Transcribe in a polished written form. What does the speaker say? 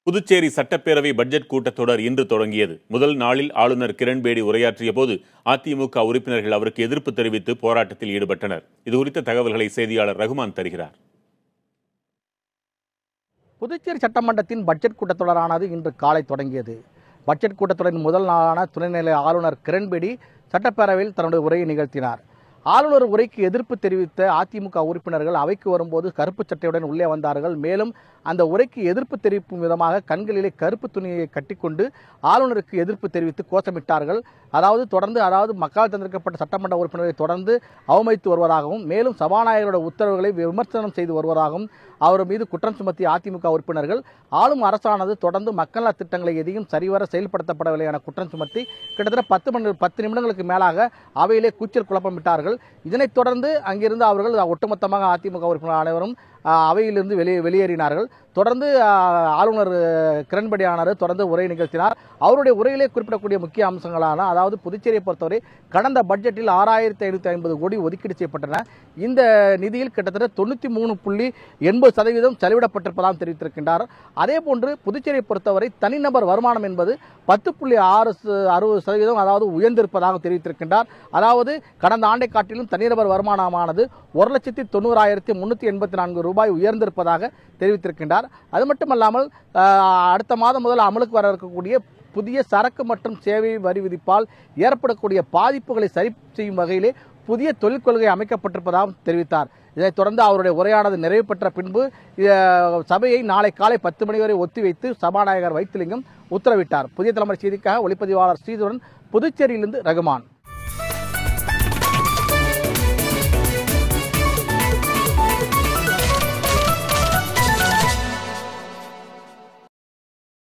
புதுச்சேரி சட்டப்பேரவை பட்ஜெட் கூட்டத்தொடர் இன்று தொடங்கியது. முதல் நாளில் ஆளுநர் கிரண்பேடி உரையாற்றிய போது அதிமுக உறுப்பினர்கள் அவருக்கு எதிர்ப்பு தெரிவித்து போராட்டத்தில் ஈடுபட்டனர். இதுகுறித்த தகவல்களை செய்தியாளர் ரகுமான் தருகிறார். புதுச்சேரி சட்டமன்றத்தின் பட்ஜெட் கூட்டத்தொடரானது இன்று காலை தொடங்கியது. பட்ஜெட் கூட்டத்தொடரின் முதல் நாளான துணைநிலை ஆளுநர் கிரண்பேடி சட்டப்பேரவையில் தன்னுடைய உரையை நிகழ்த்தினார். ஆளுநர் உரைக்கு எதிர்ப்பு தெரிவித்த அதிமுக உறுப்பினர்கள் அவைக்கு வரும்போது கருப்பு சட்டையுடன் உள்ளே வந்தார்கள். மேலும் அந்த உரைக்கு எதிர்ப்பு தெரிவிக்கும் விதமாக கண்களிலே கருப்பு துணியை கட்டிக்கொண்டு ஆளுநருக்கு எதிர்ப்பு தெரிவித்து கோஷமிட்டார்கள். தொடர்ந்து மக்களால் தேர்ந்தெடுக்கப்பட்ட சட்டமன்ற உறுப்பினர்களை தொடர்ந்து அவமதித்து வருவதாகவும், மேலும் சபாநாயகரோட உத்தரவுகளை விமர்சனம் செய்து வருவதாகவும் அவர் மீது குற்றம் சுமத்திய அதிமுக உறுப்பினர்கள் ஆளும் அரசானது தொடர்ந்து மக்கள் நல திட்டங்களை எதையும் சரிவர செயல்படுத்தப்படவில்லை என குற்றம் சுமத்தி கிட்டத்தட்ட 10 நிமிடங்களுக்கு மேலாக அவையிலே கூச்சல் குழப்பமிட்டார்கள். இதனைத் தொடர்ந்து அங்கிருந்து அவர்கள் ஒட்டுமொத்தமாக அதிமுக உறுப்பினர் அனைவரும் அவையிலிருந்து வெளியேறினார்கள். தொடர்ந்து ஆளுநர் கிரண்பேடியானவர் தொடர்ந்து உரை நிகழ்த்தினார். அவருடைய உரையிலே குறிப்பிடக்கூடிய முக்கிய அம்சங்களான புதுச்சேரியை பொறுத்தவரை கடந்த பட்ஜெட்டில் 6550 கோடி ஒதுக்கீடு செய்யப்பட்டன. இந்த நிதியில் கிட்டத்தட்ட 93.80% செலவிடப்பட்டிருப்பதாக தெரிவித்திருக்கின்றார். அதேபோன்று புதுச்சேரியை பொறுத்தவரை தனிநபர் வருமானம் என்பது 10.60% உயர்ந்திருப்பதாக தெரிவித்திருக்கின்றார். கடந்த ஆண்டை காட்டிலும் தனிநபர் வருமானமானது 1,90,384 ரூபாய் உயர்ந்திருப்பதாக தெரிவித்திருக்கின்றார். அது மட்டுமல்லாமல் அடுத்த மாதம் முதல் அமலுக்கு வர இருக்கக்கூடிய புதிய சரக்கு மற்றும் சேவை வரி விதிப்பால் ஏற்படக்கூடிய பாதிப்புகளை சரி செய்யும் வகையிலே புதிய தொழில் கொள்கை அமைக்கப்பட்டிருப்பதாகவும் தெரிவித்தார். இதைத் தொடர்ந்து அவருடைய உரையானது நிறைவு பெற்ற பின்பு சபையை நாளை காலை 10 மணி வரை ஒத்திவைத்து சபாநாயகர் வைத்திலிங்கம் உத்தரவிட்டார். புதிய தலைமுறை செய்திக்காக ஒளிப்பதிவாளர் ஸ்ரீதரன், புதுச்சேரியிலிருந்து ரகுமான்.